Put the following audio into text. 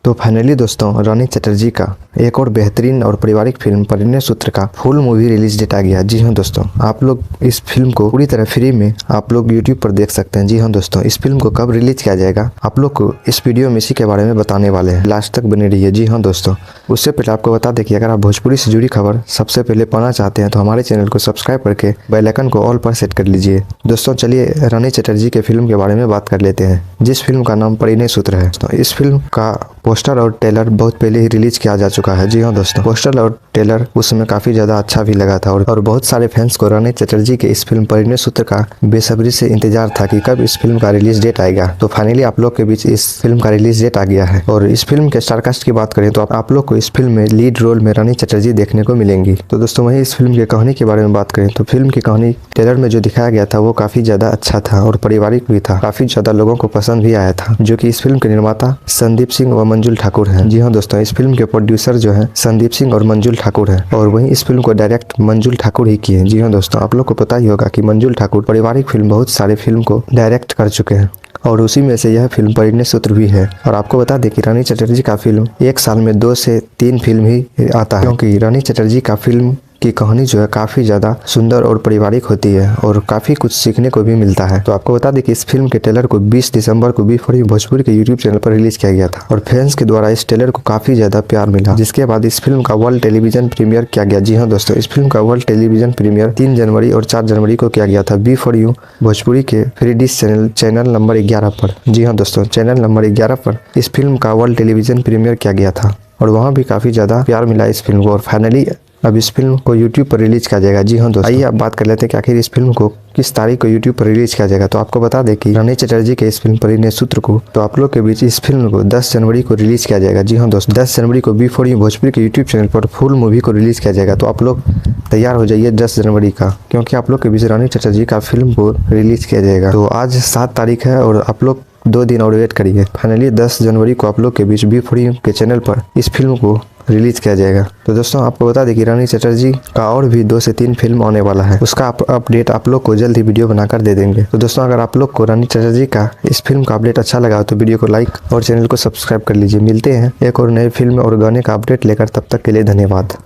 तो फाइनली दोस्तों रानी चटर्जी का एक और बेहतरीन और पारिवारिक फिल्म परिणय सूत्र का फुल मूवी रिलीज डेट आ गया। जी हाँ दोस्तों, आप लोग इस फिल्म को पूरी तरह फ्री में आप लोग यूट्यूब पर देख सकते हैं। जी हाँ दोस्तों, इस फिल्म को कब रिलीज किया जाएगा आप लोग को इस वीडियो में इसी के बारे में बताने वाले हैं, लास्ट तक बने रहिए। जी हाँ दोस्तों, उससे पहले आपको बता दें कि अगर आप भोजपुरी से जुड़ी खबर सबसे पहले पाना चाहते हैं तो हमारे चैनल को सब्सक्राइब करके बेल आइकन को ऑल पर सेट कर लीजिए। दोस्तों चलिए रानी चटर्जी के फिल्म के बारे में बात कर लेते हैं, जिस फिल्म का नाम परिणय सूत्र है। तो इस फिल्म का पोस्टर और ट्रेलर बहुत पहले ही रिलीज किया जा चुका है। जी हाँ दोस्तों, पोस्टर और ट्रेलर उस समय काफी ज्यादा अच्छा भी लगा था और बहुत सारे फैंस को रानी चटर्जी के इस फिल्म परिणय सूत्र का बेसब्री से इंतजार था कि कब इस फिल्म का रिलीज डेट आएगा। तो फाइनली आप लोग के बीच इस फिल्म का रिलीज डेट आ गया है। और इस फिल्म के स्टारकास्ट की बात करें तो आप लोग को इस फिल्म में लीड रोल में रानी चटर्जी देखने को मिलेंगी। तो दोस्तों वहीं इस फिल्म की कहानी के बारे में बात करें तो फिल्म की कहानी ट्रेलर में जो दिखाया गया था वो काफी ज्यादा अच्छा था और पारिवारिक भी था, काफी ज्यादा लोगों को पसंद भी आया था। जो कि इस फिल्म के निर्माता संदीप सिंह व मंजुल ठाकुर हैं। जी हाँ दोस्तों, इस फिल्म के प्रोड्यूसर जो है संदीप सिंह और मंजुल ठाकुर हैं और वहीं इस फिल्म को डायरेक्ट मंजुल ठाकुर ही किए हैं। जी हाँ दोस्तों, आप लोग को पता ही होगा कि मंजुल ठाकुर पारिवारिक फिल्म बहुत सारे फिल्म को डायरेक्ट कर चुके हैं और उसी में से यह फिल्म परिणय सूत्र भी है। और आपको बता दें कि रानी चटर्जी का फिल्म एक साल में 2 से 3 फिल्म ही आता है, क्योंकि रानी चटर्जी का फिल्म की कहानी जो है काफी ज्यादा सुंदर और पारिवारिक होती है और काफी कुछ सीखने को भी मिलता है। तो आपको बता दें कि इस फिल्म के ट्रेलर को 20 दिसंबर को बी4 भोजपुरी के यूट्यूब चैनल पर रिलीज किया गया था और फैंस के द्वारा इस ट्रेलर को काफी ज्यादा प्यार मिला, जिसके बाद इस फिल्म का वर्ल्ड टेलीविजन प्रीमियर किया गया। जी हाँ दोस्तों, इस फिल्म का वर्ल्ड टेलीविजन प्रीमियर 3 जनवरी और 4 जनवरी को किया गया था बी4 भोजपुरी के फ्री डिश चैनल नंबर 11 पर। जी हाँ दोस्तों, चैनल नंबर 11 पर इस फिल्म का वर्ल्ड टेलीविजन प्रीमियर किया गया था और वहाँ भी काफी ज्यादा प्यार मिला इस फिल्म को। और फाइनली अब इस फिल्म को YouTube पर रिलीज किया जाएगा। जी हाँ दोस्तों, आइए अब बात कर लेते हैं कि आखिर इस फिल्म को किस तारीख को YouTube पर रिलीज किया जाएगा। तो आपको बता दें कि रानी चटर्जी के इस फिल्म परिणय सूत्र को तो आप लोग के बीच इस फिल्म को 10 जनवरी को रिलीज किया जाएगा। जी हाँ दोस्तों, 10 जनवरी को बी4 भोजपुरी के यूट्यूब चैनल पर फुल मूवी को रिलीज किया जाएगा। तो आप लोग तैयार हो जाइए 10 जनवरी का, क्योंकि आप लोग के बीच रानी चटर्जी का फिल्म को रिलीज किया जाएगा। तो आज 7 तारीख है और आप लोग 2 दिन और वेट करिए। फाइनली 10 जनवरी को आप लोग के बीच बी4 के चैनल पर इस फिल्म को रिलीज किया जाएगा। तो दोस्तों आपको बता दें कि रानी चटर्जी का और भी 2 से 3 फिल्म आने वाला है, उसका अपडेट आप लोग को जल्द ही वीडियो बनाकर दे देंगे। तो दोस्तों अगर आप लोग को रानी चटर्जी का इस फिल्म का अपडेट अच्छा लगा तो वीडियो को लाइक और चैनल को सब्सक्राइब कर लीजिए। मिलते हैं एक और नई फिल्म और गाने का अपडेट लेकर, तब तक के लिए धन्यवाद।